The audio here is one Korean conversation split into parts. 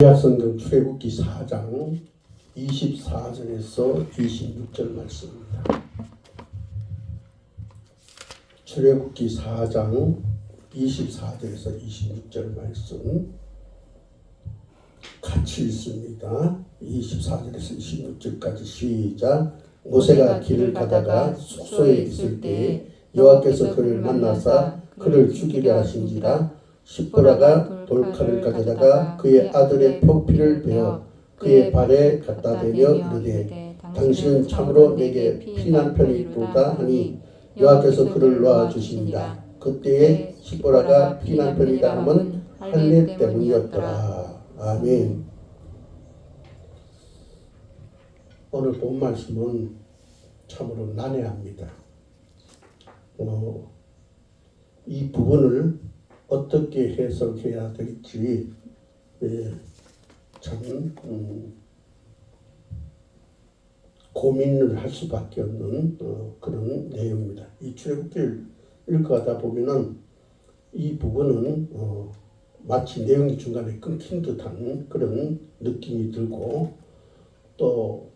구약성경 출애굽기 4장 24절에서 26절 말씀입니다. 출애굽기 4장 24절에서 26절 말씀 같이 읽습니다. 24절에서 26절까지 시작. 모세가 길을 가다가 숙소에 있을 때 여호와께서 그를 만나사 그를 죽이려 하신지라. 십보라가 돌칼을 가져다가 그의 아들의 표피를 베어 그의 발에 갖다 대며 이르되 당신은 참으로 내게 피난편이 있도다 하니 여호와께서 그를 놓아 주십니다. 그때에 십보라가 피난편이다 함은 할례 때문이었더라. 아멘. 오늘 본 말씀은 참으로 난해합니다. 이 부분을 어떻게 해석해야 될지 참 고민을 할 수밖에 없는 그런 내용입니다. 이 출애굽기를 읽어가다 보면은 이 부분은 마치 내용이 중간에 끊긴 듯한 그런 느낌이 들고 또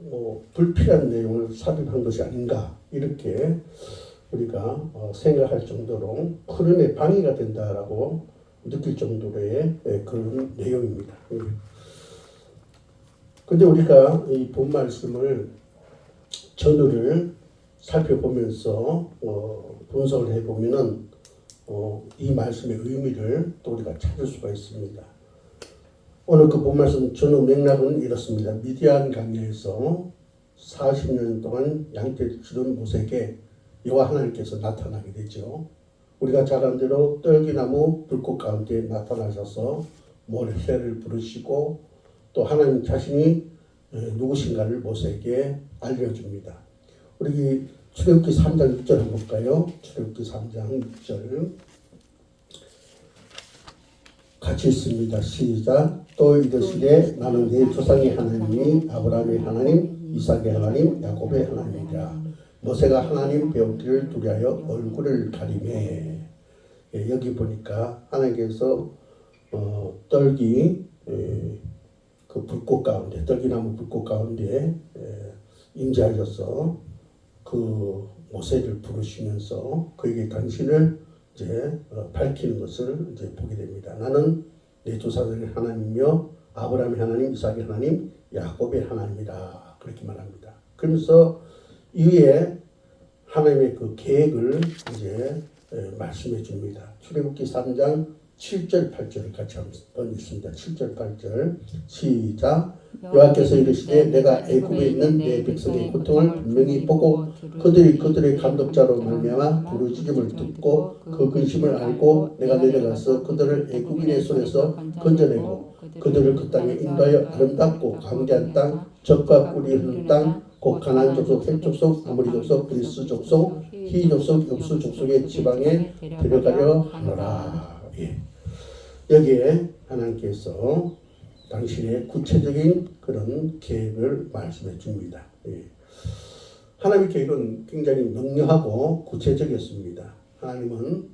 불필요한 내용을 삽입한 것이 아닌가 이렇게 우리가 생각할 정도로 흐름에 방해가 된다라고 느낄 정도의 그런 내용입니다. 근데 우리가 이 본 말씀을 전후를 살펴보면서 분석을 해보면은 이 말씀의 의미를 또 우리가 찾을 수가 있습니다. 오늘 그 본 말씀 전후 맥락은 이렇습니다. 미디안 강야에서 40년 동안 양떼를 치던 모세에게 여호와 하나님께서 나타나게 되죠. 우리가 잘 아는 대로 떨기나무 불꽃 가운데 나타나셔서 모세를 부르시고 또 하나님 자신이 누구신가를 모세에게 알려줍니다. 우리 출애굽기 3장 6절 한번 볼까요? 출애굽기 3장 6절 같이 읽습니다. 시작. 또 이르시되 나는 네 조상의 하나님이 아브라함의 하나님, 이삭의 하나님, 야곱의 하나님이라. 모세가 하나님 배우기를 두려하여 얼굴을 가리매. 여기 보니까 하나님께서 떨기 그 불꽃 가운데 떨기나무 불꽃 가운데 임재하셔서 그 모세를 부르시면서 그에게 당신을 이제 밝히는 것을 이제 보게 됩니다. 나는 내 조상들의 하나님이며 아브라함의 하나님, 이삭의 하나님, 야곱의 하나님이다. 그렇게 말합니다. 그러면서 이후에 하나님의 그 계획을 이제 말씀해 줍니다. 출애굽기 3장 7절 8절을 같이 한번 읽습니다. 7절 8절 시작. 여호와께서 이르시되 내가 애굽에 있는 내 백성의 고통을 분명히 보고 그들이 그들의 감독자로 말미암아 부르짖음을 듣고 그 근심을 알고 내가 내려가서 그들을 애굽인의 손에서 건져내고 그들을 그 땅에 인도하여 아름답고 광대한 땅 젖과 꿀이 흐르는 땅 곧 가나안 족속, 헷 족속, 아모리 족속, 브리스 족속, 히 족속, 엽수 족속의 지방에 데려가려 하노라. 예. 여기에 하나님께서 당신의 구체적인 그런 계획을 말씀해 줍니다. 예. 하나님의 계획은 굉장히 명료하고 구체적이었습니다. 하나님은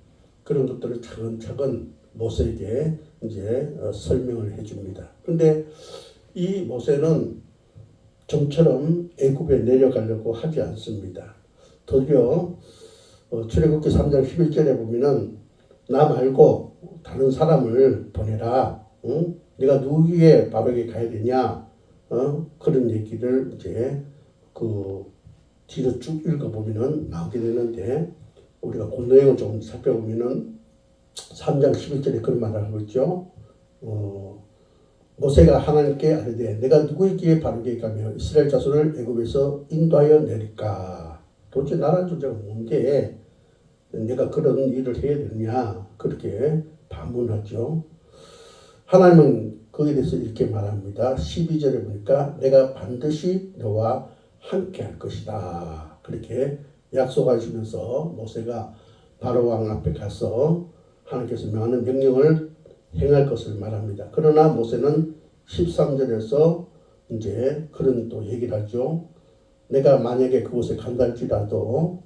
그런 것들을 차근차근 모세에게 이제 설명을 해 줍니다. 그런데 이 모세는 좀처럼 애굽에 내려가려고 하지 않습니다. 도리어 출애굽기 3장 11절에 보면은 나 말고 다른 사람을 보내라. 응? 네가 누구에게 바로게 가야 되냐? 그런 얘기를 이제 그 뒤로 쭉 읽어보면은 나오게 되는데 우리가 그 내용을 좀 살펴보면은 3장 11절에 그런 말을 하고 있죠. 모세가 하나님께 아뢰되 내가 누구에게 바르게 가며 이스라엘 자손을 애굽에서 인도하여 내릴까? 도대체 나라는 존재가 뭔데 내가 그런 일을 해야 되느냐? 그렇게 반문하죠. 하나님은 거기에 대해서 이렇게 말합니다. 12절에 보니까 내가 반드시 너와 함께 할 것이다. 그렇게 약속하시면서 모세가 바로 왕 앞에 가서 하나님께서 명하는 명령을 행할 것을 말합니다. 그러나 모세는 13절에서 이제 그런 또 얘기를 하죠. 내가 만약에 그곳에 간다 할지라도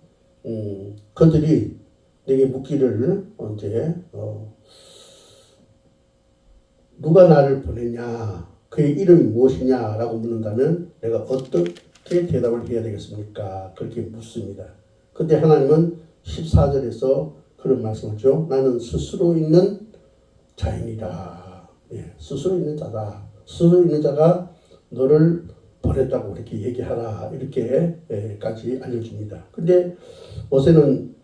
그들이 내게 묻기를 이제 누가 나를 보냈냐 그의 이름이 무엇이냐라고 묻는다면 내가 어떻게 대답을 해야 되겠습니까? 그렇게 묻습니다. 그때 하나님은 14절에서 그런 말씀하죠. 나는 스스로 있는 자이니라. 예, 스스로 있는 자다. 스스로 있는 자가 너를 보냈다고 그렇게 얘기하라. 이렇게까지 알려줍니다. 근데 모세는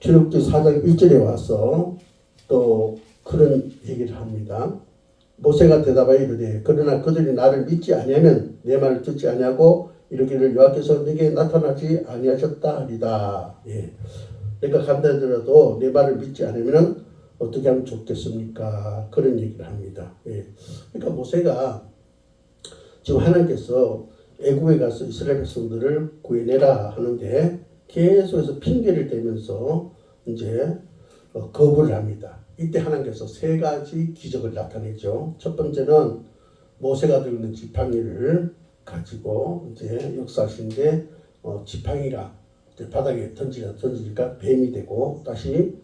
출애굽기 4장 1절에 와서 또 그런 얘기를 합니다. 모세가 대답하여 이르되 그러나 그들이 나를 믿지 아니하면 내 말을 듣지 아니하고 이르기를 여호와께서 내게 나타나지 아니하셨다 하리다. 예. 내가 간다 하더라도 내 말을 믿지 않으면 어떻게 하면 좋겠습니까? 그런 얘기를 합니다. 예. 그러니까 모세가 지금 하나님께서 애굽에 가서 이스라엘 백성들을 구해내라 하는데 계속해서 핑계를 대면서 이제 거부를 합니다. 이때 하나님께서 세 가지 기적을 나타내죠. 첫 번째는 모세가 들고 있는 지팡이를 가지고 이제 역사하시는데 지팡이가 이제 바닥에 던지니까 뱀이 되고 다시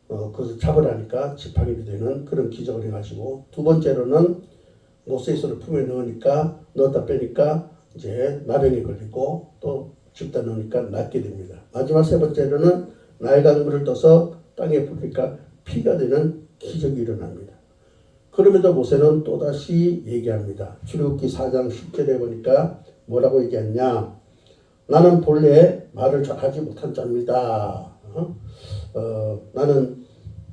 그것을 잡으라니까 지팡이가 되는 그런 기적을 해가지고 두 번째로는 모세의 손을 품에 넣으니까 넣었다 빼니까 이제 나병에 걸리고 또 짚다 넣으니까 낫게 됩니다. 마지막 세 번째로는 나일강물을 떠서 땅에 뿌리니까 피가 되는 기적이 일어납니다. 그럼에도 모세는 또다시 얘기합니다. 출애굽기 4장 10절에 보니까 뭐라고 얘기했냐. 나는 본래 말을 잘하지 못한 자입니다. 나는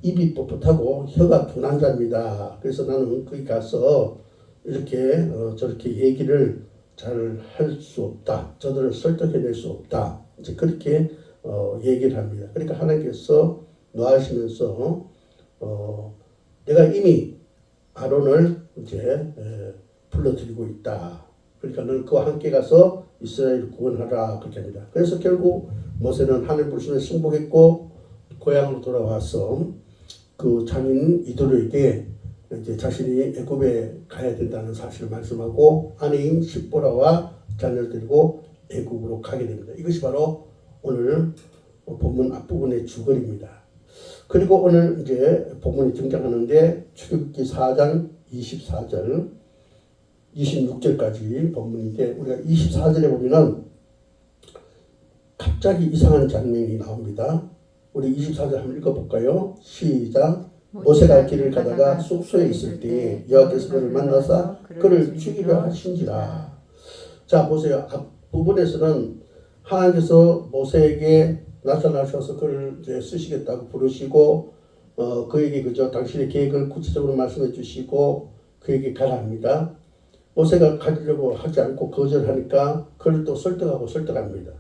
입이 뻣뻣하고 혀가 둔한 자입니다. 그래서 나는 거기 가서 이렇게 저렇게 얘기를 잘 할 수 없다. 저들을 설득해낼 수 없다. 이제 그렇게 얘기를 합니다. 그러니까 하나님께서 노하시면서 내가 이미 아론을 이제 불러들이고 있다. 그러니까 너는 그와 함께 가서 이스라엘을 구원하라 그렇게 합니다. 그래서 결국 모세는 하늘 불신을 승복했고 고향으로 돌아와서 그 장인 이도르에게 이제 자신이 애굽에 가야 된다는 사실을 말씀하고 아내인 십보라와 자녀를 데리고 애굽으로 가게 됩니다. 이것이 바로 오늘 본문 앞부분의 주거리입니다. 그리고 오늘 이제 본문이 등장하는데 출애굽기 4장 24절 26절까지 본문인데 우리가 24절에 보면은 갑자기 이상한 장면이 나옵니다. 우리 24절 한번 읽어볼까요? 시작. 모세가 길을 가다가 숙소에 있을 때 여호와께서 그를 만나사 그를 죽이려 하신지라. 자 보세요. 앞부분에서는 하나님께서 모세에게 나타나셔서 그를 이제 쓰시겠다고 부르시고 그에게 그저 당신의 계획을 구체적으로 말씀해 주시고 그에게 가라 합니다. 모세가 가려고 하지 않고 거절하니까 그를 또 설득합니다.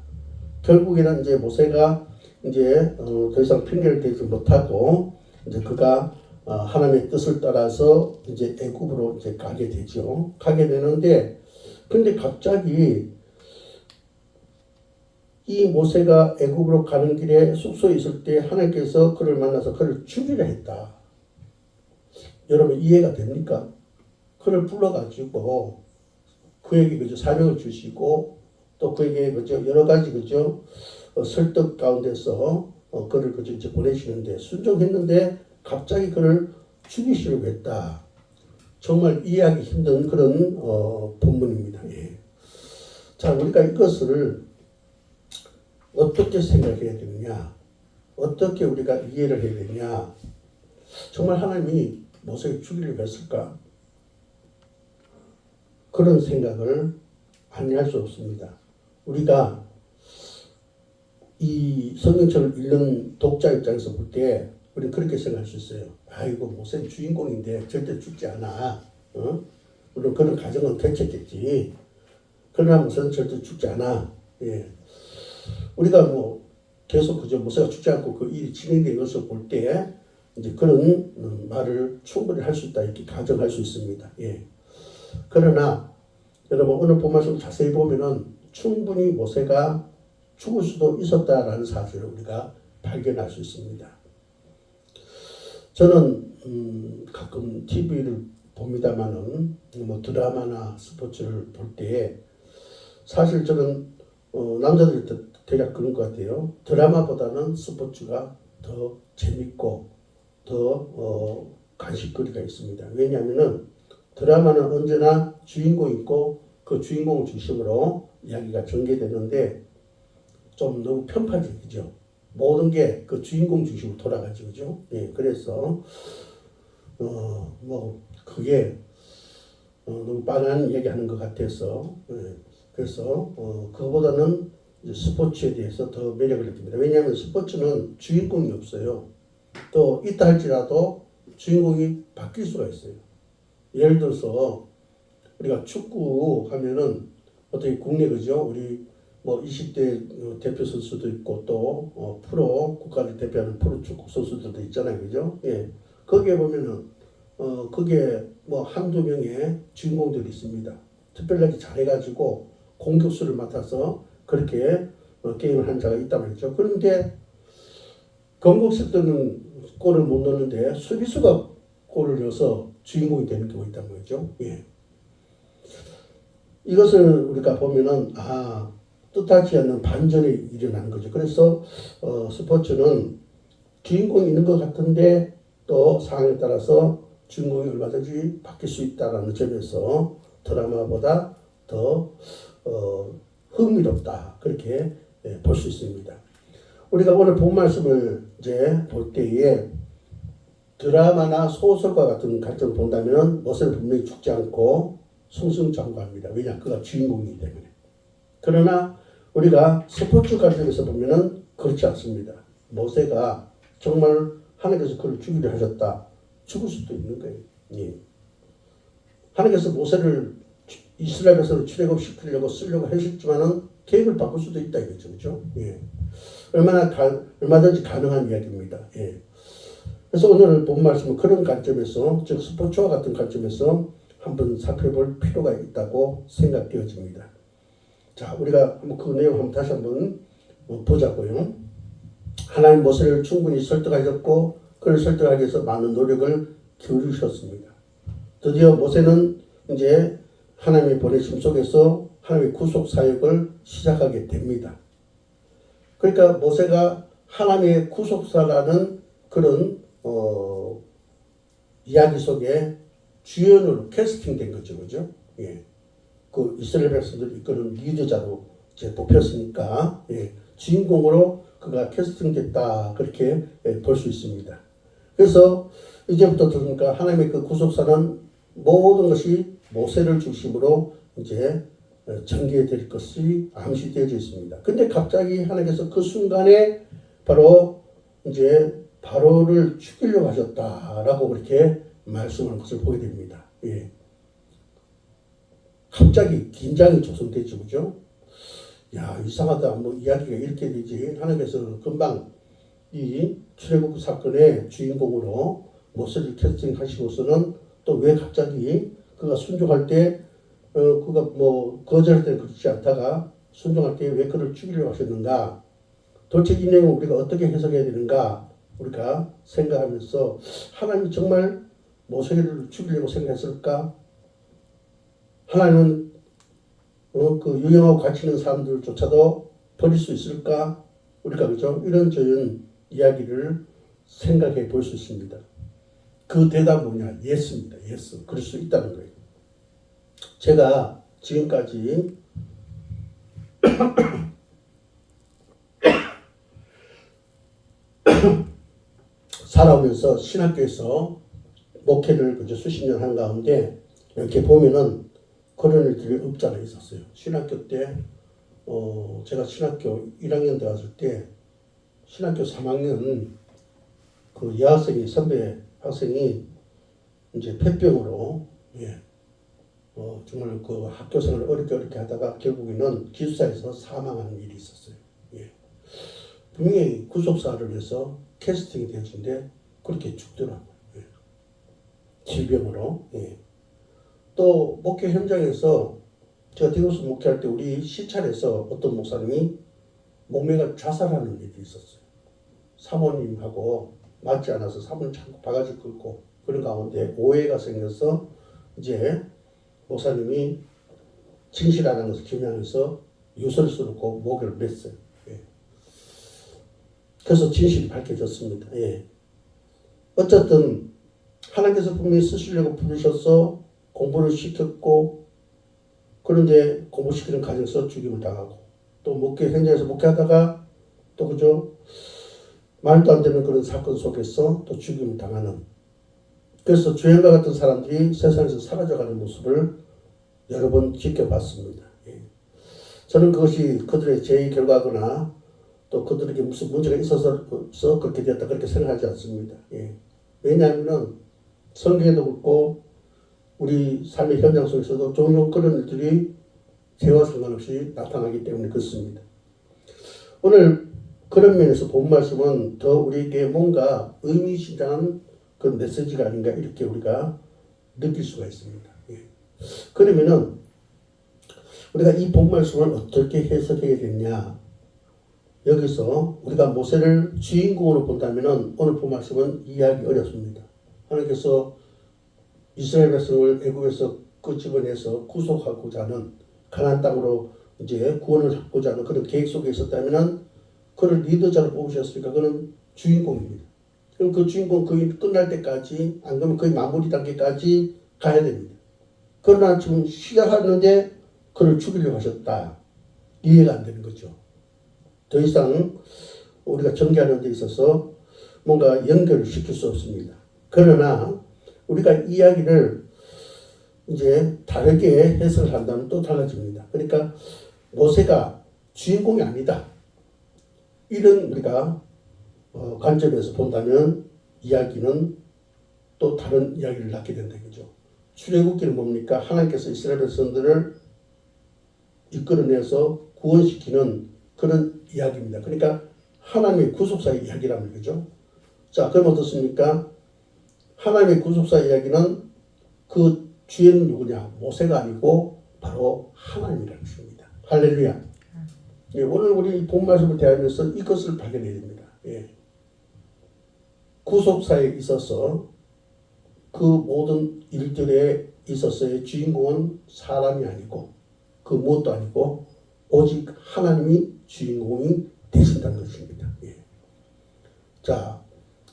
결국에는 이제 모세가 이제 더 이상 핑계를 대지 못하고 이제 그가 하나님의 뜻을 따라서 이제 애굽으로 이제 가게 되죠. 가게 되는데 근데 갑자기 이 모세가 애굽으로 가는 길에 숙소에 있을 때 하나님께서 그를 만나서 그를 죽이려 했다. 여러분 이해가 됩니까? 그를 불러가지고 그에게 그저 사명을 주시고 또 그에게 그저 여러 가지 그저 설득 가운데서 그를 그저 이제 보내시는데 순종했는데 갑자기 그를 죽이시려고 했다. 정말 이해하기 힘든 그런 본문입니다. 예. 자 우리가 이것을 어떻게 생각해야 되느냐? 어떻게 우리가 이해를 해야 되느냐? 정말 하나님이 모세를 죽이려고 했을까? 그런 생각을 아니할 수 없습니다. 우리가 이 성경책을 읽는 독자 입장에서 볼 때 우리는 그렇게 생각할 수 있어요. 아이고 모세는 주인공인데 절대 죽지 않아. 물론 그런 가정은 펼쳤겠지. 그러나 모세는 절대 죽지 않아. 예. 우리가 뭐 계속 그저 모세가 죽지 않고 그 일이 진행된 것을 볼 때 이제 그런 말을 충분히 할 수 있다 이렇게 가정할 수 있습니다. 예. 그러나 여러분 오늘 본 말씀 자세히 보면은 충분히 모세가 죽을 수도 있었다라는 사실을 우리가 발견할 수 있습니다. 저는 가끔 TV를 봅니다만은 뭐 드라마나 스포츠를 볼 때 사실 저는 남자들 대략 그런 것 같아요. 드라마보다는 스포츠가 더 재밌고 더 간식거리가 있습니다. 왜냐하면은 드라마는 언제나 주인공이 있고 그 주인공을 중심으로 이야기가 전개되는데 좀 너무 편파적이죠. 모든 게 그 주인공 중심으로 돌아가죠. 그죠? 예, 그래서 뭐 그게 너무 뻔한 얘기하는 것 같아서 그래서 그거보다는 이제 스포츠에 대해서 더 매력을 느낍니다. 왜냐하면 스포츠는 주인공이 없어요. 또 있다 할지라도 주인공이 바뀔 수가 있어요. 예를 들어서 우리가 축구 하면은 어떻게 국내 그죠? 우리 뭐 20대 대표 선수도 있고 또 프로 국가를 대표하는 프로 축구 선수들도 있잖아요. 그죠? 예. 거기에 보면은 그게 뭐 한두 명의 주인공들이 있습니다. 특별하게 잘해가지고 공격수를 맡아서 그렇게 게임을 한 자가 있단 말이죠. 그런데 공격수 때는 골을 못 넣는데 수비수가 골을 넣어서 주인공이 되는 경우가 있단 말이죠. 예. 이것을 우리가 보면은 뜻하지 않는 반전이 일어나는 거죠. 그래서 스포츠는 주인공이 있는 것 같은데 또 상황에 따라서 주인공이 얼마든지 바뀔 수 있다는 점에서 드라마보다 더 흥미롭다 그렇게 볼 수 있습니다. 우리가 오늘 본 말씀을 이제 볼 때에 드라마나 소설과 같은 관점을 본다면 모세는 분명히 죽지 않고 승승장구합니다. 왜냐? 그가 주인공이기 때문에. 그러나 우리가 스포츠 관점에서 보면은 그렇지 않습니다. 모세가 정말 하나님께서 그를 죽이려 하셨다. 죽을 수도 있는 거예요. 예. 하나님께서 모세를 이스라엘에서 출애굽시키려고 쓰려고 하셨지만은 계획을 바꿀 수도 있다 이거죠. 그렇죠? 예. 얼마든지 가능한 이야기입니다. 예. 그래서 오늘 본 말씀은 그런 관점에서, 즉 스포츠와 같은 관점에서 한번 살펴볼 필요가 있다고 생각되어집니다. 자, 우리가 한번 그 내용 한번 다시 한번 보자고요. 하나님 모세를 충분히 설득하셨고 그를 설득하기 위해서 많은 노력을 기울이셨습니다. 드디어 모세는 이제 하나님의 보내심 속에서 하나님의 구속 사역을 시작하게 됩니다. 그러니까 모세가 하나님의 구속사라는 그런 이야기 속에 주연으로 캐스팅된 거죠, 그죠? 예. 그 이스라엘 백성들을 이끄는 리더자로 이제 뽑혔으니까 주인공으로 그가 캐스팅됐다 그렇게 볼 수 있습니다. 그래서 이제부터 그러니까 하나님의 그 구속사는 모든 것이 모세를 중심으로 이제 전개될 것이 암시되어져 있습니다. 근데 갑자기 하나님께서 그 순간에 바로 이제 바로를 죽이려고 하셨다라고 그렇게 말씀하는 것을 보게 됩니다. 예. 갑자기 긴장이 조성되죠, 그죠? 야, 이상하다. 뭐 이야기가 이렇게 되지. 하나님께서 금방 이 출애굽 사건의 주인공으로 모세를 캐스팅하시고서는 또 왜 갑자기 그가 순종할 때 그가 뭐 거절할 때 그렇지 않다가 순종할 때 왜 그를 죽이려고 하셨는가? 도대체 이 내용을 우리가 어떻게 해석해야 되는가? 우리가 생각하면서 하나님이 정말 모세를 죽이려고 생각했을까? 하나님은 그 유용하고 가치 있는 사람들조차도 버릴 수 있을까? 우리가 그죠? 이런저런 이야기를 생각해 볼 수 있습니다. 그 대답은 뭐냐? 예스입니다. 예스. 그럴 수 있다는 거예요. 제가 지금까지 살아오면서 신학교에서 목회를 그저 수십 년 한 가운데 이렇게 보면은 그런 일들이 없잖아 있었어요. 신학교 때 제가 신학교 1학년 되었을 때 신학교 3학년 그 여학생이 선배 학생이 이제 폐병으로 정말 그 학교 생활을 어렵게 하다가 결국에는 기숙사에서 사망하는 일이 있었어요. 예. 분명히 구속사를 해서 캐스팅이 되었는데 그렇게 죽더라고요. 예. 질병으로. 예. 또 목회 현장에서 제가 대구에서 목회할 때 우리 시찰에서 어떤 목사님이 목매가 자살하는 일이 있었어요. 사모님하고 맞지 않아서 사모님 자꾸 바가지 긁고 그런 가운데 오해가 생겨서 이제 목사님이 진실 안 한 것을 규명해서 유설수 놓고 목을 맸어요. 예. 그래서 진실이 밝혀졌습니다. 예. 어쨌든 하나님께서 분명히 쓰시려고 부르셔서 공부를 시켰고 그런데 공부시키는 과정에서 죽임을 당하고 또 현장에서 목회하다가 또 그죠 말도 안 되는 그런 사건 속에서 또 죽임을 당하는 그래서 주행과 같은 사람들이 세상에서 사라져가는 모습을 여러 번 지켜봤습니다. 저는 그것이 그들의 죄의 결과거나 또 그들에게 무슨 문제가 있어서 그렇게 되었다 그렇게 생각하지 않습니다. 왜냐하면 성경에도 그렇고 우리 삶의 현장 속에서도 종종 그런 일들이 죄와 상관없이 나타나기 때문에 그렇습니다. 오늘 그런 면에서 본 말씀은 더 우리에게 뭔가 의미심장한 그런 메시지가 아닌가 이렇게 우리가 느낄 수가 있습니다. 그러면은 우리가 이 본 말씀을 어떻게 해석해야 되냐? 여기서 우리가 모세를 주인공으로 본다면은 오늘 본 말씀은 이해하기 어렵습니다. 하나님께서 이스라엘 백성을 애굽에서 끄집어내서 구속하고자 하는 가나안 땅으로 이제 구원을 하고자 하는 그런 계획 속에 있었다면은 그를 리더자로 뽑으셨으니까 그는 주인공입니다. 그럼 그 주인공 거의 끝날 때까지 안 그러면 거의 마무리 단계까지 가야 됩니다. 그러나 지금 시작하는데 그를 죽이려고 하셨다. 이해가 안 되는 거죠. 더 이상 우리가 전개하는 데 있어서 뭔가 연결을 시킬 수 없습니다. 그러나 우리가 이야기를 이제 다르게 해석을 한다면 또 달라집니다. 그러니까 모세가 주인공이 아니다. 이런 우리가 관점에서 본다면 이야기는 또 다른 이야기를 낳게 된다. 그죠? 출애굽기는 뭡니까? 하나님께서 이스라엘 백성들을 이끌어내서 구원시키는 그런 이야기입니다. 그러니까 하나님의 구속사의 이야기라는 거죠. 자, 그럼 어떻습니까? 하나님의 구속사 이야기는 그 주인은 누구냐? 모세가 아니고 바로 하나님이라는 것입니다. 할렐루야. 오늘 우리 본 말씀을 대하면서 이것을 발견해야 됩니다. 구속사에 있어서 그 모든 일들에 있어서의 주인공은 사람이 아니고 그 무엇도 아니고 오직 하나님이 주인공이 되신다는 것입니다. 자,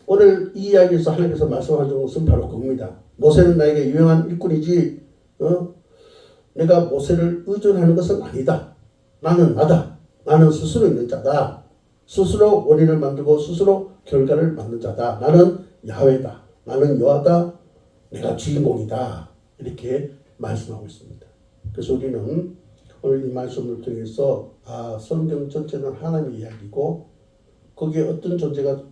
오늘 이 이야기에서 하나님께서 말씀하신 것은 바로 그겁니다. 모세는 나에게 유용한 일꾼이지 내가 모세를 의존하는 것은 아니다. 나는 나다. 나는 스스로 있는 자다. 스스로 원인을 만들고 스스로 결과를 만든 자다. 나는 야훼다. 나는 여호와다. 내가 주인공이다. 이렇게 말씀하고 있습니다. 그래서 우리는 오늘 이 말씀을 통해서 성경 전체는 하나님의 이야기고 거기에 어떤 존재가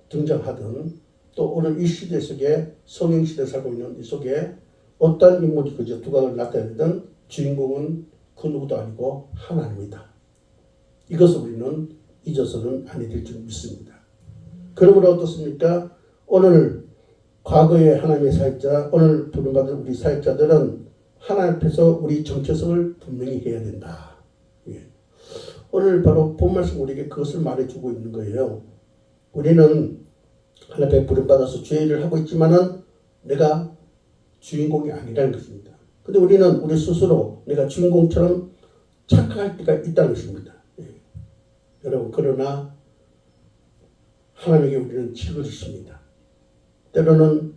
등장하든 또 오늘 이 시대 속에 성령 시대에 살고 있는 이 속에 어떤 인물이 그저 두각을 나타내든 주인공은 그 누구도 아니고 하나님이다. 이것을 우리는 잊어서는 아니 될 줄 믿습니다. 그러므로 어떻습니까? 오늘 과거의 하나님의 사역자, 오늘 부름받은 우리 사역자들은 하나님 앞에서 우리 정체성을 분명히 해야 된다. 오늘 바로 본 말씀 우리에게 그것을 말해주고 있는 거예요. 우리는 하나님 앞에 부름받아서 죄를 하고 있지만은 내가 주인공이 아니라는 것입니다. 근데 우리는 우리 스스로 내가 주인공처럼 착각할 때가 있다는 것입니다. 여러분, 그러나 하나님에게 우리는 직을 있습니다. 때로는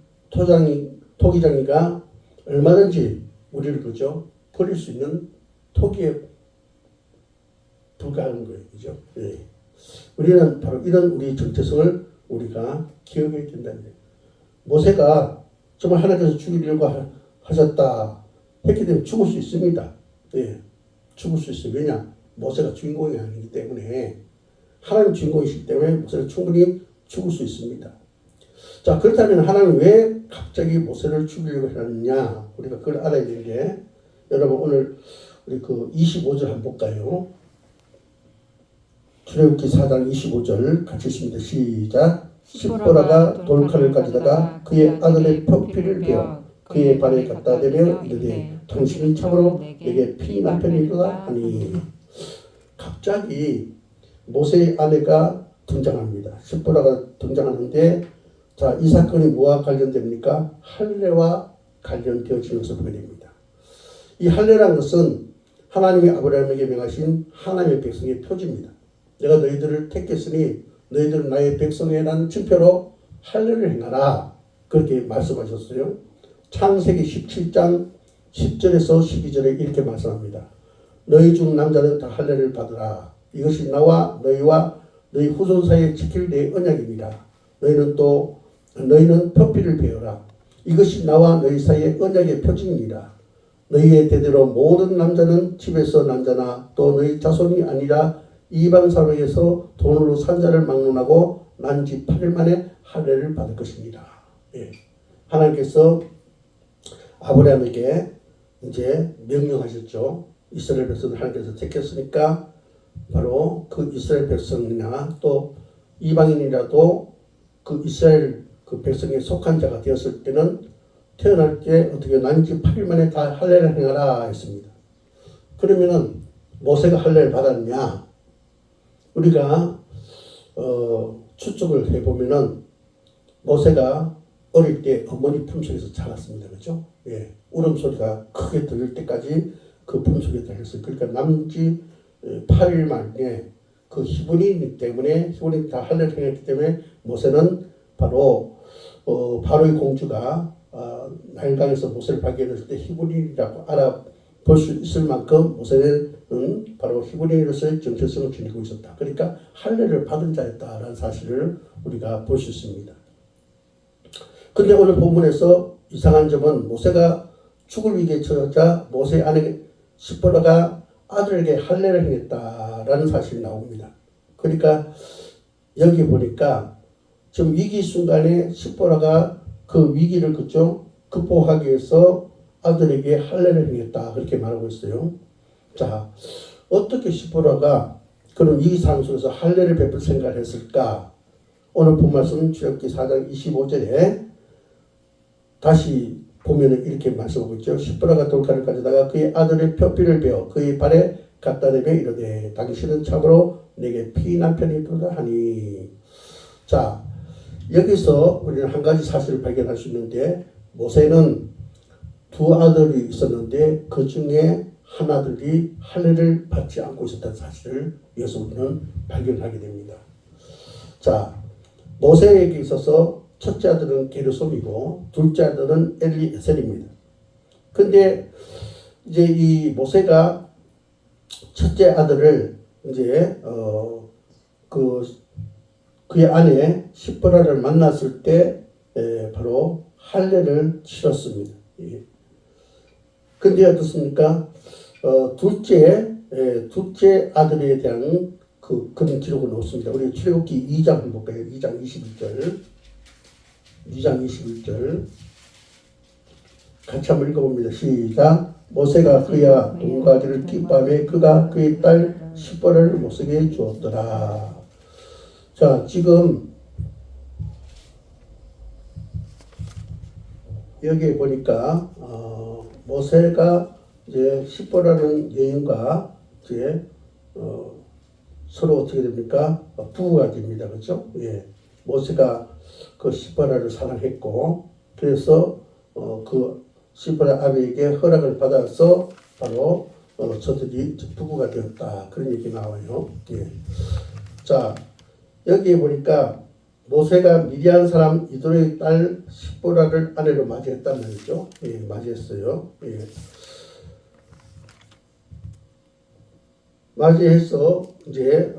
토기장이가 얼마든지 우리를 그죠 버릴 수 있는 토기에 불과한 거예요. 그죠? 우리는 바로 이런 우리 정체성을 우리가 기억해야 된다는 거예요. 모세가 정말 하나님께서 죽이려고 하셨다 했기 때문에 죽을 수 있습니다. 죽을 수 있어요. 왜냐? 모세가 주인공이 아니기 때문에 하나님 주인공이시기 때문에 모세는 충분히 죽을 수 있습니다. 자, 그렇다면 하나님은 왜 갑자기 모세를 죽이려고 하느냐? 우리가 그걸 알아야 되는 게 여러분 오늘 우리 그 25절 한번 볼까요? 출애굽기 4장 25절 같이 읽습니다. 시작. 십보라가 돌칼을 가져다가 그의 아들의 표피를 베어 그의 발에 갖다 대며 이르되 당신은 참으로 내게 피 남편이로다 하니 갑자기 모세의 아내가 등장합니다. 십보라가 등장하는데 자, 이 사건이 뭐와 관련됩니까? 할례와 관련되어지는 것을 보게 됩니다. 이 할례라는 것은 하나님이 아브라함에게 명하신 하나님의 백성의 표지입니다. 내가 너희들을 택했으니 너희들은 나의 백성이라는 징표로 할례를 행하라. 그렇게 말씀하셨어요. 창세기 17장 10절에서 12절에 이렇게 말씀합니다. 너희 중 남자는 다 할례를 받으라. 이것이 나와 너희와 너희 후손 사이에 지킬 내 언약입니다. 너희는 표피를 베어라. 이것이 나와 너희 사이의 언약의 표징입니다. 너희의 대대로 모든 남자는 집에서 난 자나 또 너희 자손이 아니라 이방 사회에서 돈으로 산 자를 막론하고 난 지 8일 만에 할례를 받을 것입니다. 예. 하나님께서 아브라함에게 이제 명령하셨죠. 이스라엘 백성을 하나님께서 택했으니까 바로 그 이스라엘 백성이나 또 이방인이라도 그 이스라엘 그 백성에 속한 자가 되었을 때는 태어날 때 어떻게 난지 8일 만에 다 할례를 행하라 했습니다. 그러면은 모세가 할례를 받았냐? 우리가 추측을 해보면은 모세가 어릴 때 어머니 품속에서 자랐습니다. 그렇죠? 예. 울음소리가 크게 들릴 때까지 그 품속에 들렸어요. 그러니까 남지 8일 만에 그 히브리인 때문에 히브리인 다 할례를 행했기 때문에 모세는 바로 바로의 공주가 나일강에서 모세를 발견했을 때 히브리인이라고 알아볼 수 있을 만큼 모세는 바로 히브리인으로서의 정체성을 지니고 있었다. 그러니까 할례를 받은 자였다라는 사실을 우리가 볼 수 있습니다. 그런데 오늘 본문에서 이상한 점은 모세가 죽을 위기에 처하자 모세의 아내 시보라가 아들에게 할례를 행했다라는 사실이 나옵니다. 그러니까 여기 보니까 지금 위기 순간에 시보라가 그 위기를 극복하기 위해서 아들에게 할례를 행했다 그렇게 말하고 있어요. 자, 어떻게 시보라가 그런 위기 상황 속에서 할례를 베풀 생각을 했을까? 오늘 본 말씀 출애굽기 4장 25절에 다시 보면은 이렇게 말씀하고 있죠. 시보라가 돌칼을 가져다가 그의 아들의 표피를 베어 그의 발에 갖다 대며 이르되 당신은 참으로 내게 피난편이 되다 하니. 자, 여기서 우리는 한 가지 사실을 발견할 수 있는데 모세는 두 아들이 있었는데 그 중에 한 아들이 할례를 받지 않고 있었다는 사실을 여기서 우리는 발견하게 됩니다. 자, 모세에게 있어서 첫째 아들은 게르솜이고 둘째 아들은 엘리에셀입니다. 근데 이제 이 모세가 첫째 아들을 이제 그의 아내 시보라를 만났을 때 바로 할례를 치렀습니다. 근데 어떻습니까? 둘째 아들에 대한 그런 기록은 없습니다. 우리 출애굽기 2장 한번 볼까요? 2장 21절 같이 한번 읽어봅니다. 시작. 모세가 그의 동가들을 기뻐하며 그가 그의 딸 시보라를 모세에게 주었더라. 자, 지금 여기에 보니까 모세가 이제 시보라는 여인과 이제 서로 어떻게 됩니까? 부부가 됩니다. 그렇죠? 예. 모세가 그 시보라를 사랑했고 그래서 그 시보라 아비에게 허락을 받아서 바로 저들이 부부가 되었다. 그런 얘기 나와요. 예. 자, 여기에 보니까 모세가 미디안 사람 이도의 딸 시보라를 아내로 맞이했단 말이죠. 예, 맞이했어요. 예. 맞이해서 이제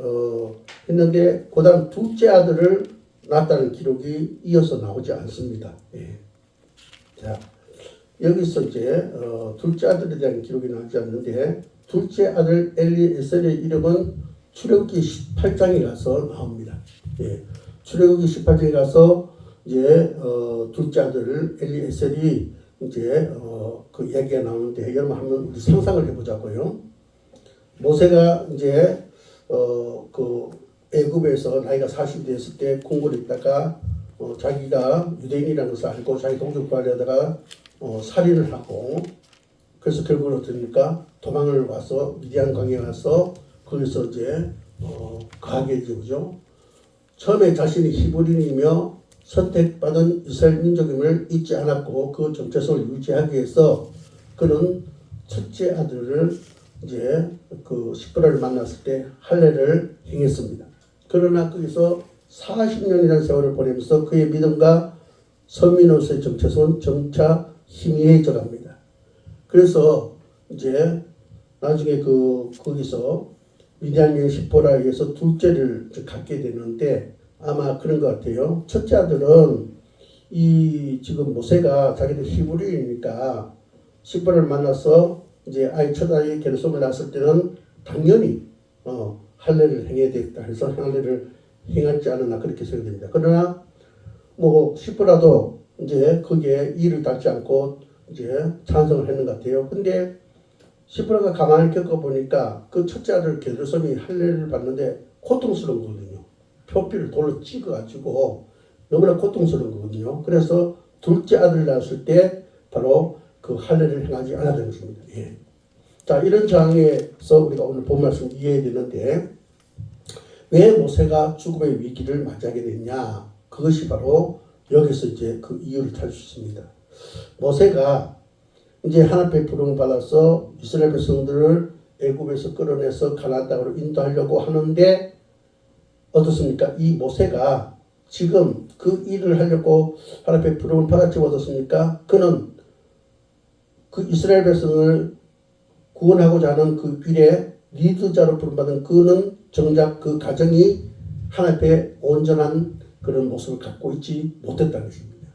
했는데 그다음 둘째 아들을 낳았다는 기록이 이어서 나오지 않습니다. 예. 자, 여기서 이제 둘째 아들에 대한 기록이 나오지 않는데 둘째 아들 엘리에셀의 이름은 출애굽기 18장에 가서 나옵니다. 예. 출애굽기 18장에 가서 이제 둘째 아들 엘리에셀이 이제 그 얘기가 나오는데 여러분 한번 우리 상상을 해보자고요. 모세가 이제 그 애굽에서 나이가 40이 됐을 때 궁궐에 있다가 자기가 유대인이라는 것을 알고 자기 동족 구하려다가 살인을 하고 그래서 결국은 어떻습니까? 도망을 와서 미디안 강에 와서 거기서 이제 거하게 되죠. 처음에 자신이 히브리인이며 선택받은 이스라엘 민족임을 잊지 않았고 그 정체성을 유지하기 위해서 그는 첫째 아들을 이제 그 시보라를 만났을 때 할례를 행했습니다. 그러나 거기서 40년이라는 세월을 보내면서 그의 믿음과 서민으로서의 정체성은 점차 희미해져 갑니다. 그래서 이제 나중에 거기서 미디안 여인 시포라에 의해서 둘째를 갖게 되는데 아마 그런 것 같아요. 첫째 아들은 이 지금 모세가 자기들 히브리이니까 시포라를 만나서 이제 첫 아이 게르솜을 낳았을 때는 당연히 할례를 행해야 되겠다 해서 할례를 행하지 않았나 그렇게 생각됩니다. 그러나 뭐 시포라도 이제 거기에 이를 닿지 않고 이제 찬성을 했는 것 같아요. 근데 시므라가 가만히 겪어보니까 그 첫째 아들 게르솜이 할례를 받는데 고통스러운 거거든요. 표피를 돌로 찍어가지고 너무나 고통스러운 거거든요. 그래서 둘째 아들 낳았을 때 바로 그 할례를 행하지 않았다는 것입니다. 예. 자, 이런 상황에서 우리가 오늘 본 말씀 이해해야 되는데 왜 모세가 죽음의 위기를 맞이하게 됐냐? 그것이 바로 여기서 이제 그 이유를 찾을 수 있습니다. 모세가 이제 하나님의 부름을 받아서 이스라엘 백성들을 애굽에서 끌어내서 가나안 땅으로 인도하려고 하는데 어떻습니까? 이 모세가 지금 그 일을 하려고 하나님의 부름을 받았지 어떻습니까? 그는 그 이스라엘 백성을 구원하고자 하는 그 일에 리드자로 부름받은 그는 정작 그 가정이 하나님의 온전한 그런 모습을 갖고 있지 못했다는 것입니다.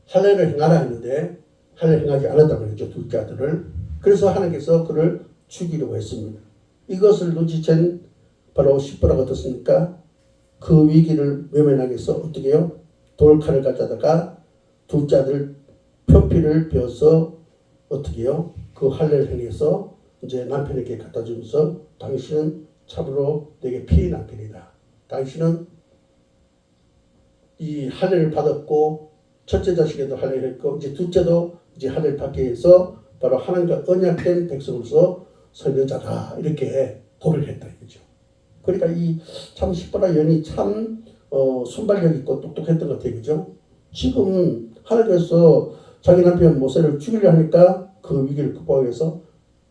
할례를 행하라 했는데 할례를 행하지 않았다는 거죠. 둘째 아들을. 그래서 하나님께서 그를 죽이려고 했습니다. 이것을 눈치챈 바로 시므라가 어떻습니까? 그 위기를 외면하기 위해서 어떻게 해요? 돌칼을 가져다가 둘째 아들 표피를 베어서 어떻게 해요? 그 할례를 행해서 이제 남편에게 갖다 주면서 당신은 참으로 내게 피의 남편이다. 당신은 이 할례를 받았고 첫째 자식에도 할례를 했고 이제 둘째도 이제 할례를 받게 해서 바로 하나님과 언약된 백성으로서 설 여자다 이렇게 고백을 했다 이거죠. 그러니까 이 참 시므라 여인이 참 순발력 있고 똑똑했던 것 같아요, 그죠? 지금 하나님께서 자기 남편 모세를 죽이려 하니까 그 위기를 극복하기 위해서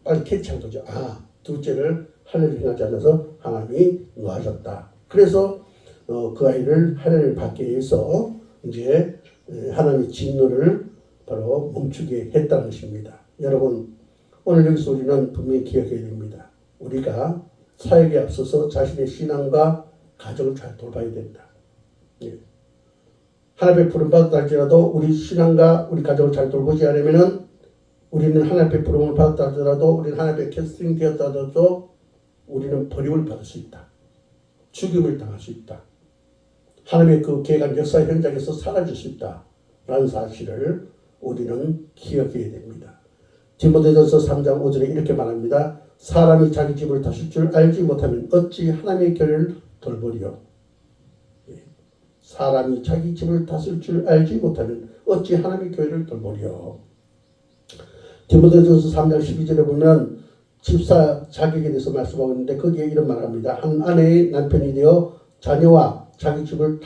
빨리 캐치한 거죠. 아, 둘째를 할례를 행하지 않아서 하나님이 노하셨다. 그래서 그 아이를 할례를 받기 위해서 이제 하나님의 진노를 바로 멈추게 했다는 것입니다. 여러분, 오늘 여기서 우리는 분명히 기억해야 됩니다. 우리가 사역에 앞서서 자신의 신앙과 가정을 잘 돌봐야 된다. 예. 하나님의 부름 받았다 할지라도 우리 신앙과 우리 가정을 잘 돌보지 않으면은 우리는 하나님의 부름을 받았다 하더라도 우리는 하나님의 캐스팅 되었다 하더라도 우리는 버림을 받을 수 있다. 죽임을 당할 수 있다. 하나님의 그 계획한 역사 현장에서 사라질 수 있다. 라는 사실을 우리는 기억해야 됩니다. 디모데전서 3장 5절에 이렇게 말합니다. 사람이 자기 집을 다스릴 줄 알지 못하면 어찌 하나님의 교회를 돌보리요. 사람이 자기 집을 다스릴 줄 알지 못하면 어찌 하나님의 교회를 돌보리요. 디모데전서 3장 12절에 보면 집사 자격에 대해서 말씀하고 있는데 거기에 이런 말을 합니다. 한 아내의 남편이 되어 자녀와 자기 집을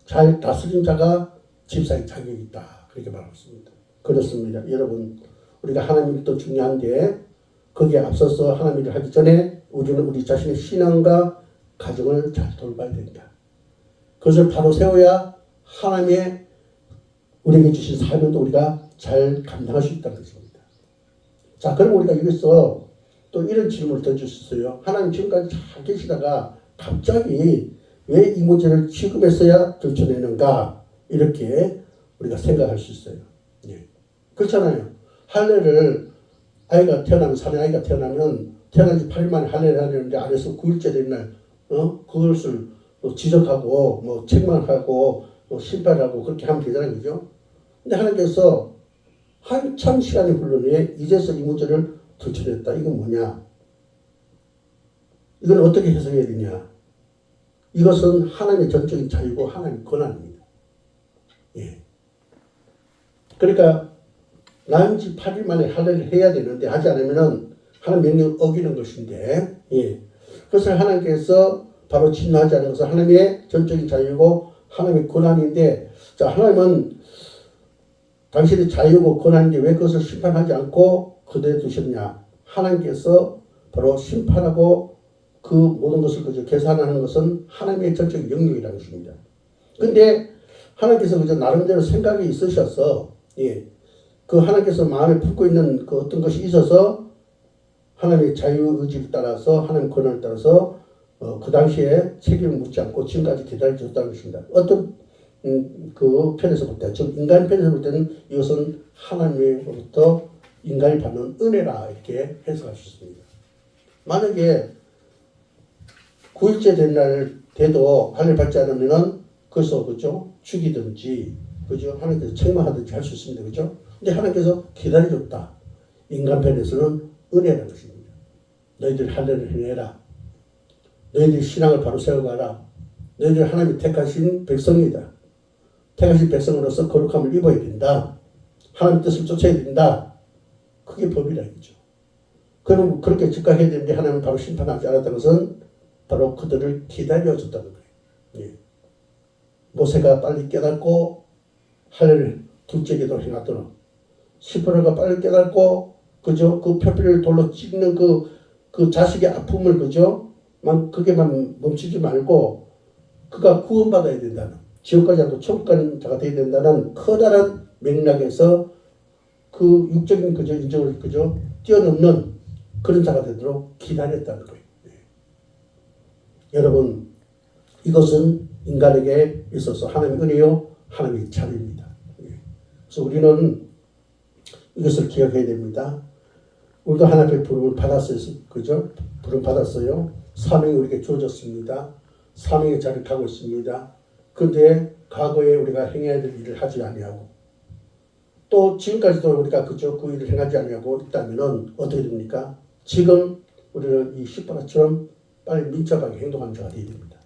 잘 다스린 자가 집사의 자격이 있다. 그렇게 말하고 있습니다. 그렇습니다. 여러분, 우리가 하나님이 또 중요한데 거기에 앞서서 하나님 일을 하기 전에 우리는 우리 자신의 신앙과 가정을 잘 돌봐야 된다. 그것을 바로 세워야 하나님의 우리에게 주신 사명도 우리가 잘 감당할 수 있다는 것입니다. 자, 그럼 우리가 여기서 또 이런 질문을 던질 수 있어요. 하나님 지금까지 잘 계시다가 갑자기 왜 이 문제를 지금에서야 들춰내는가? 이렇게 우리가 생각할 수 있어요. 예. 그렇잖아요. 할례를 아이가 태어나면, 사내 아이가 태어나면 태어난 지 8일 만에 할례를 하려는데 안에서 9일째 된 날 그것을 지적하고 뭐 책망하고 심판하고 그렇게 하면 되잖아요. 그죠? 근데 하나님께서 한참 시간이 흘른 후에 이제서 이 문제를 들춰냈다. 이건 뭐냐? 이건 어떻게 해석해야 되냐? 이것은 하나님의 전적인 자유고 하나님의 권한입니다. 예. 그러니까 낳은 지 8일 만에 할례를 해야 되는데 하지 않으면은 하나님 명령 어기는 것인데, 예. 그것을 하나님께서 바로 진노하지 않은 것은 하나님의 전적인 자유고 하나님의 권한인데, 자, 하나님은 당신의 자유고 권한인데 왜 그것을 심판하지 않고 그대로 두셨냐? 하나님께서 바로 심판하고 그 모든 것을 그저 계산하는 것은 하나님의 전적인 영역이라는 것입니다. 근데 하나님께서 그저 나름대로 생각이 있으셔서, 예. 그 하나님께서 마음에 품고 있는 그 어떤 것이 있어서 하나님의 자유의지를 따라서 하나님 권한을 따라서 그 당시에 책임을 묻지 않고 지금까지 기다려줬다는 것입니다. 어떤 그 편에서 볼 때, 즉 인간 편에서 볼 때는 이것은 하나님으로부터 인간이 받는 은혜라 이렇게 해석할 수 있습니다. 만약에 9일째 된 날 돼도 하늘 받지 않으면은 그래서 그죠 죽이든지 그죠 하나님께서 책망하든지 할 수 있습니다. 그죠? 근데 하나님께서 기다려줬다. 인간 편에서는 은혜라는 것입니다. 너희들 할 일을 해내라. 너희들 신앙을 바로 세워가라. 너희들 하나님이 택하신 백성이다. 택하신 백성으로서 거룩함을 입어야 된다. 하나님 뜻을 쫓아야 된다. 그게 법이라 이거죠. 그럼 그렇게 즉각해야 되는데 하나님은 바로 심판하지 않았다는 것은 바로 그들을 기다려줬다는 거예요. 예. 모세가 빨리 깨닫고 할 일을 둘째 기도를 행하도록 시므온가 빨리 깨닫고 그죠 그 표피를 돌로 찍는 그 자식의 아픔을 그죠 그게만 멈추지 말고 그가 구원받아야 된다는 지옥 가지 않고 천국 가는 자가 되어야 된다는 커다란 맥락에서 그 육적인 그죠 인정을 그죠 뛰어넘는 그런 자가 되도록 기다렸다는 거예요. 네. 여러분 이것은 인간에게 있어서 하나님의 은혜요 하나님의 자비입니다. 네. 그래서 우리는 이것을 기억해야 됩니다. 우리도 하나님의 부름을 받았어요. 그죠? 부름 받았어요. 사명이 우리에게 주어졌습니다. 사명의 자리를 가고 있습니다. 그런데 과거에 우리가 행해야 될 일을 하지 아니하고 또 지금까지도 우리가 그죠 그 일을 행하지 아니하고 있다면은 어떻게 됩니까? 지금 우리는 이 시바라처럼 빨리 민첩하게 행동하는 자가 되어야 됩니다.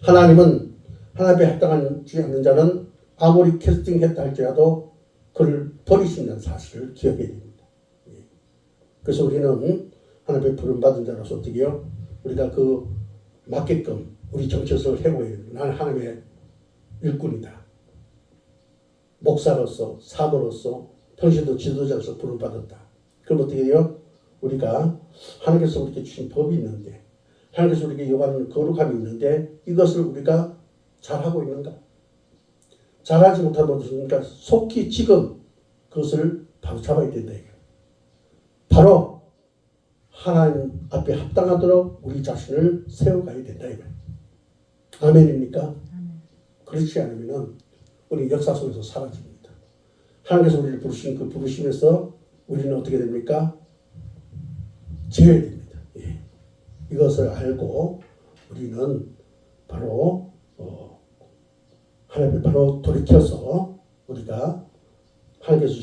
하나님은 하나님에 합당하지 않는 자는 아무리 캐스팅했다 할지라도 그를 버리신다는 사실을 기억해야 됩니다. 그래서 우리는 하나님의 부름받은 자로서 어떻게 해요? 우리가 그 맞게끔 우리 정체성을 회고해야 됩니다. 나는 하나님의 일꾼이다. 목사로서 사모로서 평신도 지도자로서 부름받았다. 그럼 어떻게 해요? 우리가 하나님께서 우리에게 주신 법이 있는데 하나님께서 우리에게 요구하는 거룩함이 있는데 이것을 우리가 잘하고 있는가? 잘하지 못하면 어떻습니까? 속히 지금 그것을 바로 잡아야 된다. 바로 하나님 앞에 합당하도록 우리 자신을 세워가야 된다. 아멘입니까? 그렇지 않으면 우리 역사 속에서 사라집니다. 하나님께서 우리를 부르신 그 부르심에서 우리는 어떻게 됩니까? 지어야 됩니다. 예. 이것을 알고 우리는 바로 하나님을 바로 돌이켜서 우리가 하나님께서